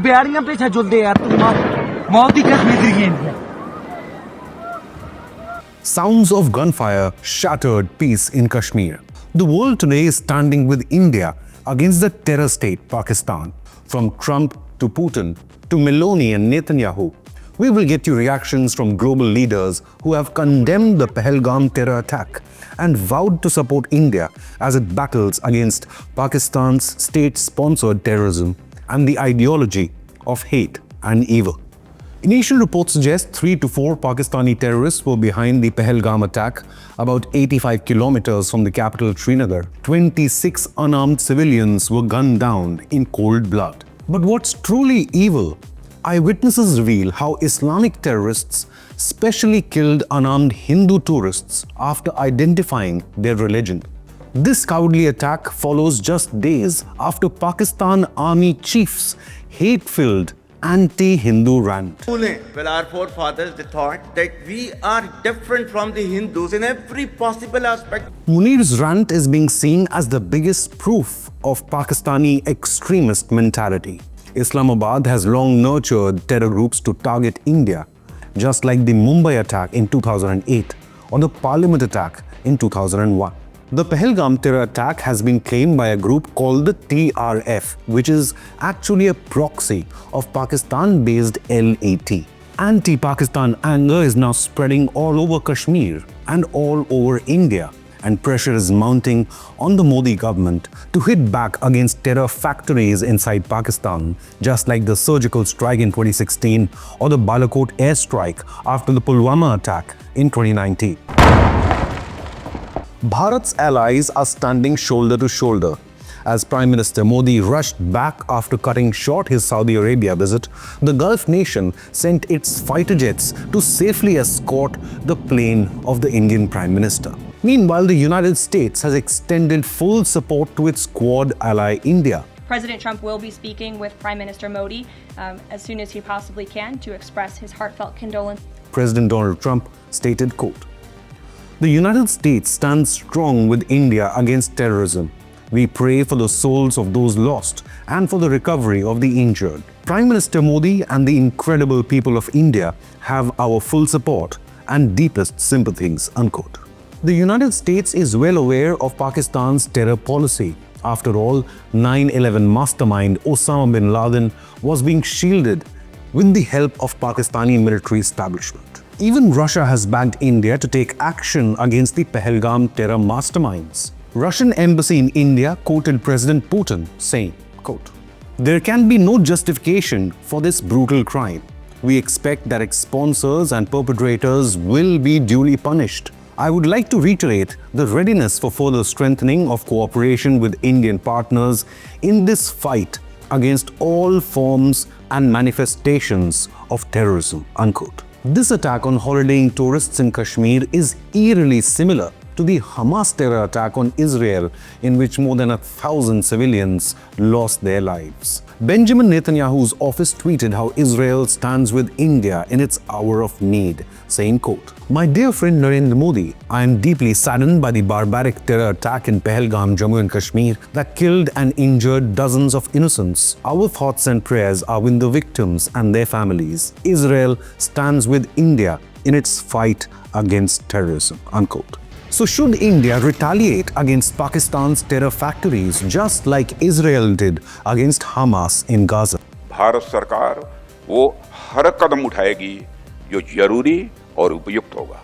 बिहारियां पे जुलते यार तुम मौत की कसम जिंदगी है. Sounds of gunfire shattered peace in Kashmir. The world today is standing with India against the terror state Pakistan. From Trump to Putin to Meloni and Netanyahu, we will get you reactions from global leaders who have condemned the Pahalgam terror attack and vowed to support India as it battles against Pakistan's state-sponsored terrorism and the ideology of hate and evil. Initial reports suggest 3 to 4 Pakistani terrorists were behind the Pahalgam attack, about 85 kilometers from the capital Srinagar. 26 unarmed civilians were gunned down in cold blood. But what's truly evil? Eyewitnesses reveal how Islamic terrorists specially killed unarmed Hindu tourists after identifying their religion. This cowardly attack follows just days after Pakistan Army chief's hate-filled anti-Hindu rant. Well, our forefathers, they thought that we are different from the Hindus in every possible aspect. Munir's rant is being seen as the biggest proof of Pakistani extremist mentality. Islamabad has long nurtured terror groups to target India, just like the Mumbai attack in 2008 or the Parliament attack in 2001. The Pahalgam terror attack has been claimed by a group called the TRF, which is actually a proxy of Pakistan-based LAT. Anti-Pakistan anger is now spreading all over Kashmir and all over India, and pressure is mounting on the Modi government to hit back against terror factories inside Pakistan, just like the surgical strike in 2016 or the Balakot airstrike after the Pulwama attack in 2019. Bharat's allies are standing shoulder to shoulder. As Prime Minister Modi rushed back after cutting short his Saudi Arabia visit, the Gulf nation sent its fighter jets to safely escort the plane of the Indian Prime Minister. Meanwhile, the United States has extended full support to its Quad ally India. President Trump will be speaking with Prime Minister Modi as soon as he possibly can to express his heartfelt condolence. President Donald Trump stated, quote, "The United States stands strong with India against terrorism. We pray for the souls of those lost and for the recovery of the injured. Prime Minister Modi and the incredible people of India have our full support and deepest sympathies," unquote. The United States is well aware of Pakistan's terror policy. After all, 9/11 mastermind Osama bin Laden was being shielded with the help of Pakistani military establishment. Even Russia has backed India to take action against the Pahalgam terror masterminds. Russian embassy in India quoted President Putin saying, quote, "There can be no justification for this brutal crime. We expect that its sponsors and perpetrators will be duly punished. I would like to reiterate the readiness for further strengthening of cooperation with Indian partners in this fight against all forms and manifestations of terrorism," unquote. This attack on holidaying tourists in Kashmir is eerily similar to the Hamas terror attack on Israel, in which more than 1,000 civilians lost their lives. Benjamin Netanyahu's office tweeted how Israel stands with India in its hour of need, saying, quote, "My dear friend Narendra Modi, I am deeply saddened by the barbaric terror attack in Pahalgam, Jammu and Kashmir that killed and injured dozens of innocents. Our thoughts and prayers are with the victims and their families. Israel stands with India in its fight against terrorism," unquote. So should India retaliate against Pakistan's terror factories just like Israel did against Hamas in Gaza? Bharat सरकार वो हर कदम उठाएगी जो जरूरी और उपयुक्त होगा.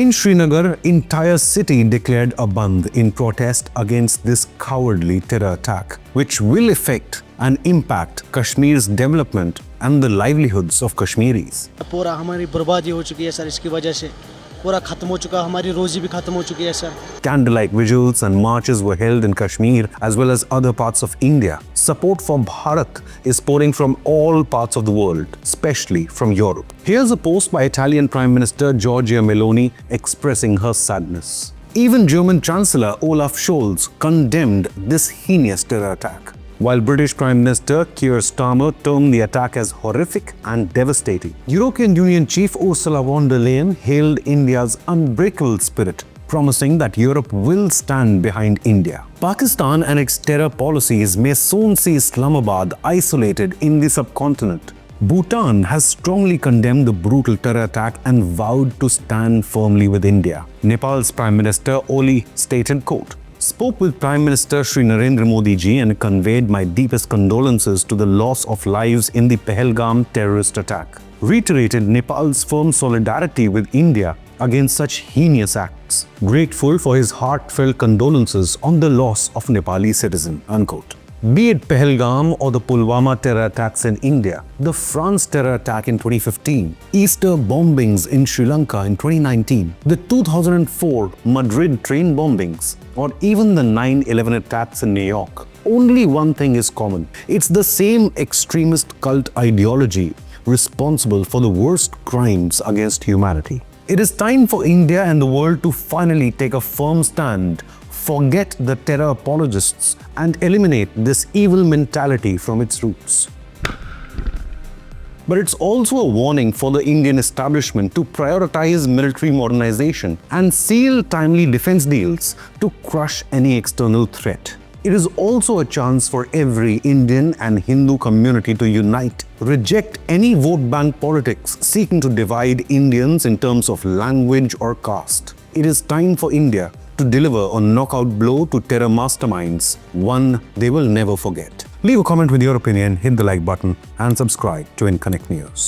In Srinagar, entire city declared a bandh in protest against this cowardly terror attack, which will affect and impact Kashmir's development and the livelihoods of Kashmiris. पूरा हमारी बर्बादी हो चुकी है सर, इसकी वजह से पूरा खत्म हो चुका, हमारी रोजी भी खत्म हो चुकी है sir. Candlelight vigils and marches were held in Kashmir as well as other parts of India. Support for Bharat is pouring from all parts of the world, especially from Europe. Here's a post by Italian Prime Minister Giorgia Meloni expressing her sadness. Even German Chancellor Olaf Scholz condemned this heinous terror attack, while British Prime Minister Keir Starmer termed the attack as horrific and devastating. European Union Chief Ursula von der Leyen hailed India's unbreakable spirit promising that Europe will stand behind India. Pakistan and its terror policies may soon see Islamabad isolated in the subcontinent. Bhutan has strongly condemned the brutal terror attack and vowed to stand firmly with India. Nepal's Prime Minister Oli stated, quote, "Spoke with Prime Minister Shri Narendra Modi ji and conveyed my deepest condolences to the loss of lives in the Pahalgam terrorist attack. Reiterated Nepal's firm solidarity with India against such heinous acts. Grateful for his heartfelt condolences on the loss of Nepali citizen." Unquote. Be it Pahalgam or the Pulwama terror attacks in India, the France terror attack in 2015, Easter bombings in Sri Lanka in 2019, the 2004 Madrid train bombings, or even the 9/11 attacks in New York, only one thing is common. It's the same extremist cult ideology responsible for the worst crimes against humanity. It is time for India and the world to finally take a firm stand, forget the terror apologists, and eliminate this evil mentality from its roots. But it's also a warning for the Indian establishment to prioritize military modernization and seal timely defense deals to crush any external threat. It is also a chance for every Indian and Hindu community to unite, reject any vote bank politics seeking to divide Indians in terms of language or caste. It is time for India to deliver a knockout blow to terror masterminds, one they will never forget. Leave a comment with your opinion, hit the like button, and subscribe to Inconnect News.